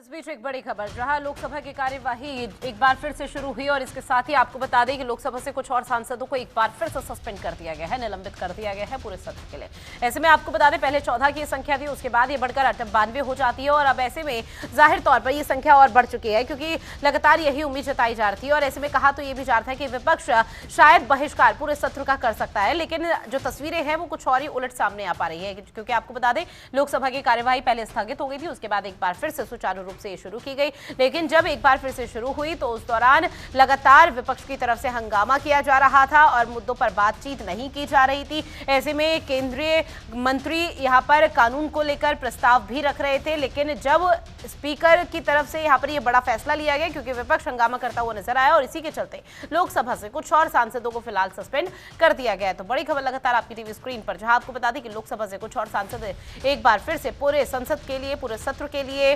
इस बीच एक बड़ी खबर, जहां लोकसभा की कार्यवाही एक बार फिर से शुरू हुई और इसके साथ ही आपको बता दें कि लोकसभा से कुछ और सांसदों को एक बार फिर से सस्पेंड कर दिया गया है, निलंबित कर दिया गया है पूरे सत्र के लिए। ऐसे में आपको बता दें पहले 14 की संख्या थी, उसके बाद ये बढ़कर 92 हो जाती है और अब ऐसे में जाहिर तौर पर ये संख्या और बढ़ चुकी है क्योंकि लगातार यही उम्मीद जताई जा रही है। और ऐसे में कहा तो ये भी जा रहा है कि विपक्ष शायद बहिष्कार पूरे सत्र का कर सकता है, लेकिन जो तस्वीरें हैं वो कुछ और ही उलट सामने आ पा रही है क्योंकि आपको बता दें लोकसभा की कार्यवाही पहले स्थगित हो गई थी, उसके बाद एक बार फिर से सुचारू रूप से ये शुरू की गई। लेकिन जब एक बार फिर से शुरू हुई तो उस दौरान लगातार विपक्ष की तरफ से हंगामा किया जा रहा था और मुद्दों पर बातचीत नहीं की जा रही थी। ऐसे में केंद्रीय मंत्री यहां पर कानून को लेकर प्रस्ताव भी रख रहे थे, लेकिन जब स्पीकर की तरफ से यहां पर यह बड़ा फैसला लिया गया क्योंकि विपक्ष हंगामा करता हुआ नजर आया और इसी के चलते लोकसभा से कुछ और सांसदों को फिलहाल सस्पेंड कर दिया गया है। तो बड़ी खबर लगातार आपकी टीवी स्क्रीन पर, जहां आपको बता दें कि लोकसभा से कुछ और सांसद एक बार फिर से पूरे संसद के लिए, पूरे सत्र के लिए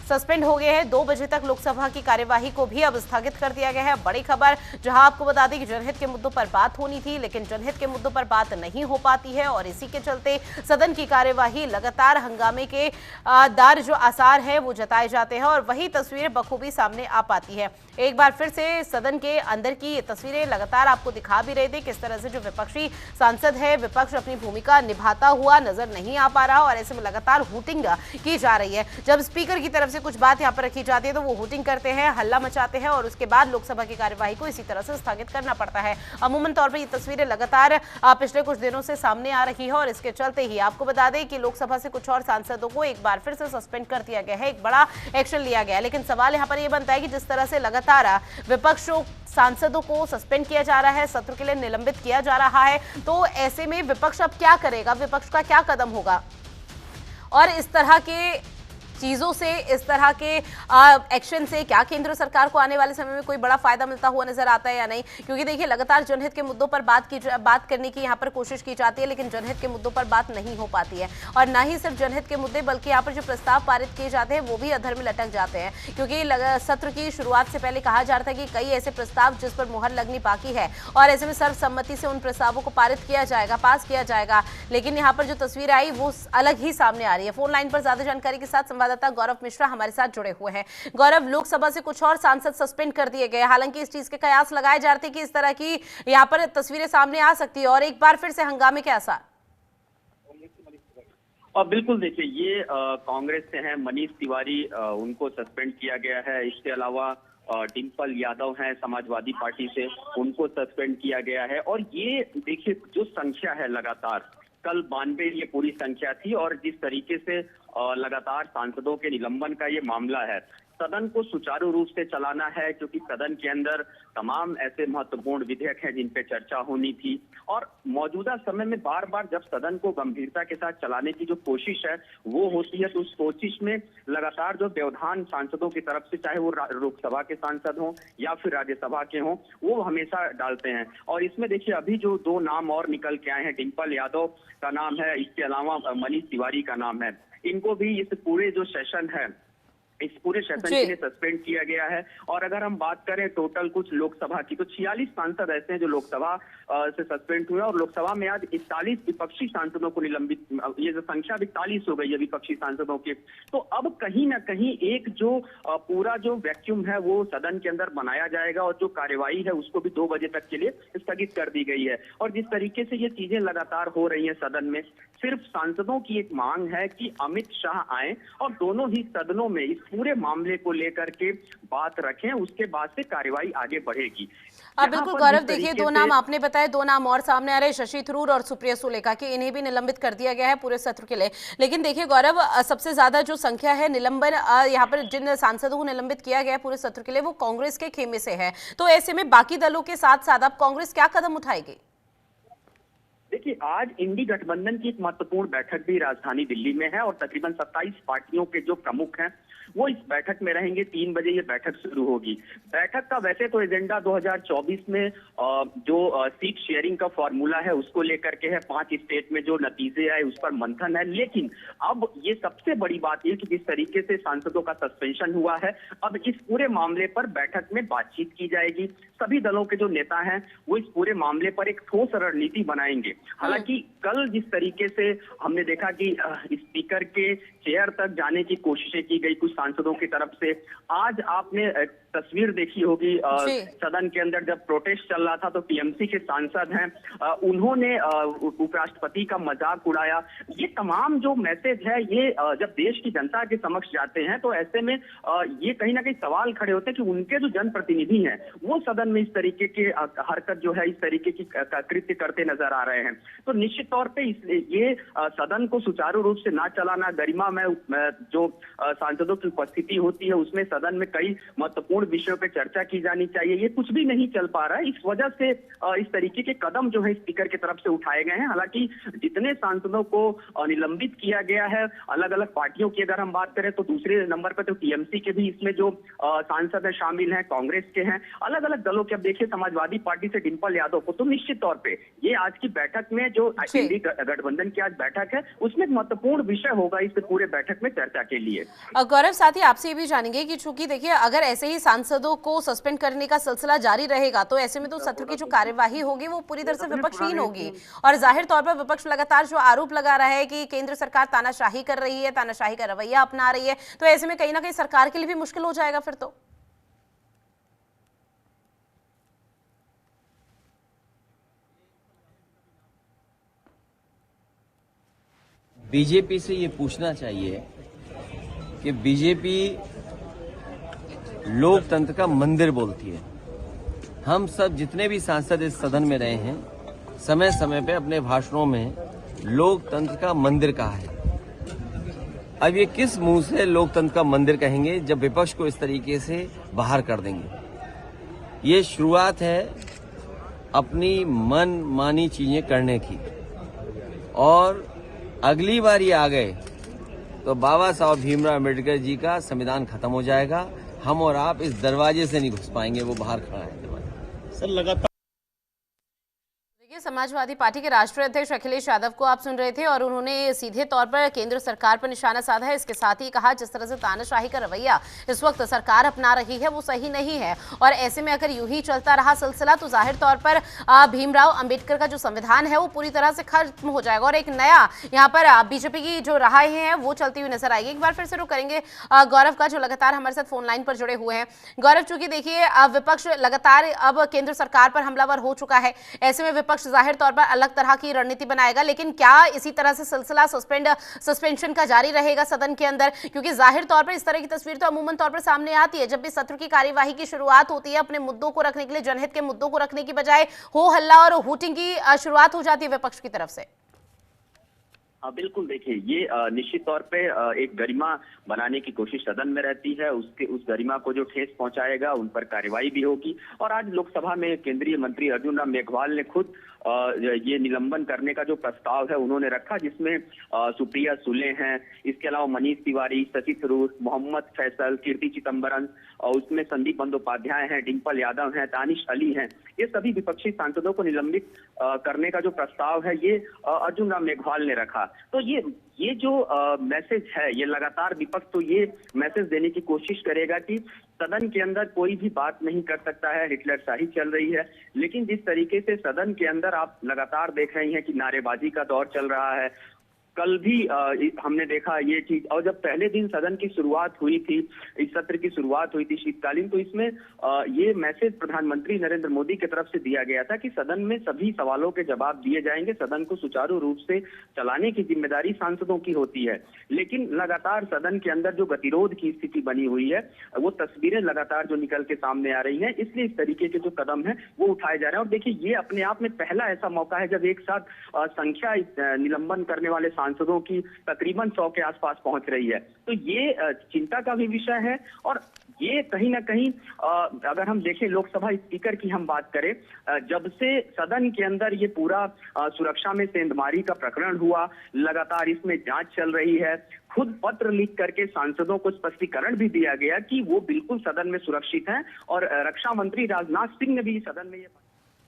सस्पेंड हो गए हैं। 2 बजे तक लोकसभा की कार्यवाही को भी अब स्थगित कर दिया गया है। बड़ी खबर, जहां आपको बता दें कि जनहित के मुद्दों पर बात होनी थी, लेकिन जनहित के मुद्दों पर बात नहीं हो पाती है और इसी के चलते सदन की कार्यवाही लगातार हंगामे के दार जो आसार है वो जताए जाते हैं और वही तस्वीर बखूबी सामने आ पाती है। एक बार फिर से सदन के अंदर की तस्वीरें लगातार आपको दिखा भी रहे थे किस तरह से जो विपक्षी सांसद है, विपक्ष अपनी भूमिका निभाता हुआ नजर नहीं आ पा रहा और ऐसे में लगातार हूटिंग की जा रही है। जब स्पीकर की तरफ से कुछ बात यहां पर रखी जाती है तो वो हूटिंग करते हैं, हल्ला मचाते हैं और उसके बाद लोकसभा की कार्यवाही को इसी तरह से स्थगित करना पड़ता है। अमूमन तौर पर ये तस्वीरें लगातार पिछले कुछ दिनों से सामने आ रही है और इसके चलते ही आपको बता दें कि लोकसभा से कुछ और सांसदों को एक बार फिर से सस्पेंड कर दिया गया है, एक बड़ा एक्शन लिया गया है। लेकिन सवाल यहां पर यह बनता है कि जिस तरह से लगातार विपक्षों सांसदों को सस्पेंड किया जा रहा है, सत्र के लिए निलंबित किया जा रहा है, तो ऐसे में विपक्ष अब क्या करेगा, विपक्ष का क्या कदम होगा और इस तरह के चीजों से, इस तरह के एक्शन से क्या केंद्र सरकार को आने वाले समय में कोई बड़ा फायदा मिलता हुआ नजर आता है या नहीं? क्योंकि देखिए लगातार जनहित के मुद्दों पर बात करने की यहाँ पर कोशिश की जाती है, लेकिन जनहित के मुद्दों पर बात नहीं हो पाती है और ना ही सिर्फ जनहित के मुद्दे बल्कि यहाँ पर जो प्रस्ताव पारित किए जाते हैं वो भी अधर में लटक जाते हैं क्योंकि सत्र की शुरुआत से पहले कहा जा रहा था कि कई ऐसे प्रस्ताव जिस पर मुहर लगनी बाकी है और ऐसे में सर्वसम्मति से उन प्रस्तावों को पारित किया जाएगा, पास किया जाएगा। लेकिन यहाँ पर जो तस्वीर आई वो अलग ही सामने आ रही है। फोन लाइन पर ज्यादा जानकारी के साथ संवाददाता गौरव मिश्रा हमारे साथ जुड़े हुए हैं। गौरव, लोकसभा से कुछ और सांसद सस्पेंड कर दिए गए, हालांकि इस चीज के कयास लगाए जा रहे थे कि इस तरह की यहां पर तस्वीरें सामने आ सकती है और एक बार फिर से हंगामे के आसार। और बिल्कुल देखिए, ये कांग्रेस से हैं मनीष तिवारी, उनको सस्पेंड किया गया है। इसके अलावा डिम्पल यादव हैं समाजवादी पार्टी से, उनको सस्पेंड किया गया है। और ये देखिए जो संख्या है लगातार, कल 92 ये पूरी संख्या थी और जिस तरीके से लगातार सांसदों के निलंबन का ये मामला है, सदन को सुचारू रूप से चलाना है क्योंकि सदन के अंदर तमाम ऐसे महत्वपूर्ण विधेयक हैं जिन पे चर्चा होनी थी और मौजूदा समय में बार बार जब सदन को गंभीरता के साथ चलाने की जो कोशिश है वो होती है तो उस कोशिश में लगातार जो व्यवधान सांसदों की तरफ से, चाहे वो लोकसभा के सांसद हों या फिर राज्यसभा के हों, वो हमेशा डालते हैं। और इसमें देखिए अभी जो 2 नाम और निकल के आए हैं, डिम्पल यादव का नाम है, इसके अलावा मनीष तिवारी का नाम है। इनको भी इस पूरे जो सेशन है, इस पूरे सेशन के लिए सस्पेंड किया गया है। और अगर हम बात करें टोटल कुछ लोकसभा की, तो 46 सांसद ऐसे हैं जो लोकसभा से सस्पेंड हुए और लोकसभा में आज 41 विपक्षी सांसदों को निलंबित, ये जो संख्या 41 हो गई है विपक्षी सांसदों की। तो अब कहीं ना कहीं एक जो पूरा जो वैक्यूम है वो सदन के अंदर बनाया जाएगा और जो कार्यवाही है उसको भी 2 बजे तक के लिए स्थगित कर दी गई है। और जिस तरीके से ये चीजें लगातार हो रही है सदन में, सिर्फ सांसदों की एक मांग है कि अमित शाह आए और दोनों ही सदनों में इस पूरे मामले को लेकर के बात रखें, उसके बाद से कार्यवाही आगे बढ़ेगी। बिल्कुल गौरव, देखिए 2 नाम आपने बताए, 2 नाम और सामने आ रहे हैं, शशि थरूर और सुप्रिया सुलेखा के, इन्हें भी निलंबित कर दिया गया है पूरे सत्र के लिए। लेकिन देखिए गौरव, सबसे ज्यादा जो संख्या है निलंबन यहाँ पर जिन सांसदों को निलंबित किया गया है पूरे सत्र के लिए वो कांग्रेस के खेमे से है, तो ऐसे में बाकी दलों के साथ साथ अब कांग्रेस क्या कदम उठाएगी? देखिए आज इंडी गठबंधन की एक महत्वपूर्ण बैठक भी राजधानी दिल्ली में है और तकरीबन 27 पार्टियों के जो प्रमुख हैं वो इस बैठक में रहेंगे। 3 बजे ये बैठक शुरू होगी। बैठक का वैसे तो एजेंडा 2024 में जो सीट शेयरिंग का फॉर्मूला है उसको लेकर के है, 5 स्टेट में जो नतीजे आए उस पर मंथन है। लेकिन अब ये सबसे बड़ी बात ये कि जिस तरीके से सांसदों का सस्पेंशन हुआ है, अब इस पूरे मामले पर बैठक में बातचीत की जाएगी। सभी दलों के जो नेता हैं वो इस पूरे मामले पर एक ठोस रणनीति बनाएंगे हालांकि कल जिस तरीके से हमने देखा कि स्पीकर के चेयर तक जाने की कोशिशें की गई कुछ सांसदों की तरफ से, आज आपने तस्वीर देखी होगी सदन के अंदर जब प्रोटेस्ट चल रहा था तो टीएमसी के सांसद हैं, उन्होंने उपराष्ट्रपति का मजाक उड़ाया। ये तमाम जो मैसेज है ये जब देश की जनता के समक्ष जाते हैं तो ऐसे में ये कहीं ना कहीं सवाल खड़े होते हैं कि उनके जो जनप्रतिनिधि हैं वो सदन में इस तरीके की हरकत जो है, इस तरीके की कृत्य करते नजर आ रहे हैं। तो निश्चित तौर पे ये सदन को सुचारू रूप से ना चलाना, गरिमा में जो सांसदों की उपस्थिति होती है उसमें सदन में कई महत्वपूर्ण विषयों पर चर्चा की जानी चाहिए, ये कुछ भी नहीं चल पा रहा है। इस वजह से इस तरीके के कदम जो है स्पीकर की तरफ से उठाए गए हैं। हालांकि जितने सांसदों को निलंबित किया गया है अलग अलग पार्टियों की अगर हम बात करें तो दूसरे नंबर पर तो टीएमसी के भी इसमें जो सांसद है शामिल हैं, कांग्रेस के हैं, अलग अलग दलों के। अब देखिए समाजवादी पार्टी से डिंपल यादव को तो निश्चित तौर पे ये आज की बैठक में जो इंडी गठबंधन की आज बैठक है उसमें महत्वपूर्ण विषय होगा इस पूरे बैठक में चर्चा के लिए। गौरव, साथ ही आपसे ये भी जानेंगे कि चूंकि देखिए अगर ऐसे ही सांसदों को सस्पेंड करने का सिलसिला जारी रहेगा तो ऐसे में तो सत्र की जो कार्यवाही होगी वो पूरी तरह से विपक्षहीन होगी और जाहिर तौर पर विपक्ष लगातार जो आरोप लगा रहा है कि केंद्र सरकार तानाशाही कर रही है, तानाशाही का रवैया अपना रही है, तो ऐसे में कहीं ना कहीं सरकार के लिए भी मुश्किल हो जाएगा फिर तो। बीजेपी से ये पूछना चाहिए कि बीजेपी लोकतंत्र का मंदिर बोलती है। हम सब जितने भी सांसद इस सदन में रहे हैं समय समय पे अपने भाषणों में लोकतंत्र का मंदिर कहा है। अब ये किस मुंह से लोकतंत्र का मंदिर कहेंगे जब विपक्ष को इस तरीके से बाहर कर देंगे। ये शुरुआत है अपनी मन मानी चीजें करने की, और अगली बार ये आ गए तो बाबा साहब भीमराव अम्बेडकर जी का संविधान खत्म हो जाएगा। हम और आप इस दरवाजे से नहीं घुस पाएंगे, वो बाहर खड़ा है दरवाजा। सर लगातार समाजवादी पार्टी के राष्ट्रीय अध्यक्ष अखिलेश यादव को आप सुन रहे थे और उन्होंने सीधे तौर पर केंद्र सरकार पर निशाना साधा है। इसके साथ ही कहा जिस तरह से तानाशाही का रवैया इस वक्त सरकार अपना रही है वो सही नहीं है और ऐसे में अगर यूं ही चलता रहा सिलसिला तो जाहिर तौर पर भीमराव अंबेडकर का जो संविधान है वो पूरी तरह से खत्म हो जाएगा और एक नया यहाँ पर बीजेपी की जो राहें हैं वो चलती हुई नजर आएगी। एक बार फिर से रुक करेंगे गौरव का जो लगातार हमारे साथ फोन लाइन पर जुड़े हुए हैं। गौरव, चूंकि देखिए विपक्ष लगातार अब केंद्र सरकार पर हमलावर हो चुका है, ऐसे में विपक्ष जाहिर तौर पर अलग तरह की रणनीति बनाएगा, लेकिन क्या इसी तरह से सिलसिला सस्पेंशन का जारी रहेगा सदन के अंदर? क्योंकि जाहिर तौर पर इस तरह की तस्वीर तो अमूमन तौर पर सामने आती है जब भी सत्र की कार्यवाही की शुरुआत होती है, अपने मुद्दों को रखने के लिए, जनहित के मुद्दों को रखने की बजाय हो हल्ला और हूटिंग की शुरुआत हो जाती है विपक्ष की तरफ से। बिल्कुल, देखिए ये निश्चित तौर पे एक गरिमा बनाने की कोशिश सदन में रहती है। उस गरिमा को जो ठेस पहुंचाएगा उन पर कार्रवाई भी होगी। और आज लोकसभा में केंद्रीय मंत्री अर्जुन राम मेघवाल ने खुद ये निलंबन करने का जो प्रस्ताव है उन्होंने रखा, जिसमें सुप्रिया सुले हैं, इसके अलावा मनीष तिवारी, शशि थरूर, मोहम्मद फैसल, कीर्ति चिदम्बरम, और उसमें संदीप बंदोपाध्याय हैं, डिंपल यादव हैं, दानिश अली हैं। ये सभी विपक्षी सांसदों को निलंबित करने का जो प्रस्ताव है ये अर्जुन राम मेघवाल ने रखा। तो ये जो मैसेज है ये लगातार विपक्ष तो ये मैसेज देने की कोशिश करेगा कि सदन के अंदर कोई भी बात नहीं कर सकता है, हिटलरशाही चल रही है। लेकिन जिस तरीके से सदन के अंदर आप लगातार देख रही हैं कि नारेबाजी का दौर चल रहा है, कल भी हमने देखा ये चीज। और जब पहले दिन सदन की शुरुआत हुई थी, इस सत्र की शुरुआत हुई थी शीतकालीन, तो इसमें ये मैसेज प्रधानमंत्री नरेंद्र मोदी की तरफ से दिया गया था कि सदन में सभी सवालों के जवाब दिए जाएंगे, सदन को सुचारू रूप से चलाने की जिम्मेदारी सांसदों की होती है। लेकिन लगातार सदन के अंदर जो गतिरोध की स्थिति बनी हुई है, वो तस्वीरें लगातार जो निकल के सामने आ रही है, इसलिए इस तरीके के जो कदम है वो उठाए जा रहे हैं। और देखिए ये अपने आप में पहला ऐसा मौका है जब एक साथ संख्या निलंबन करने वाले सांसदों की तकरीबन 100 के आसपास पहुंच रही है। तो ये चिंता का भी विषय है। और ये कहीं ना कहीं अगर हम देखें लोकसभा स्पीकर की हम बात करें, जब से सदन के अंदर ये पूरा सुरक्षा में सेंधमारी का प्रकरण हुआ, लगातार इसमें जांच चल रही है, खुद पत्र लिख करके सांसदों को स्पष्टीकरण भी दिया गया कि वो बिल्कुल सदन में सुरक्षित हैं। और रक्षा मंत्री राजनाथ सिंह ने भी सदन में ये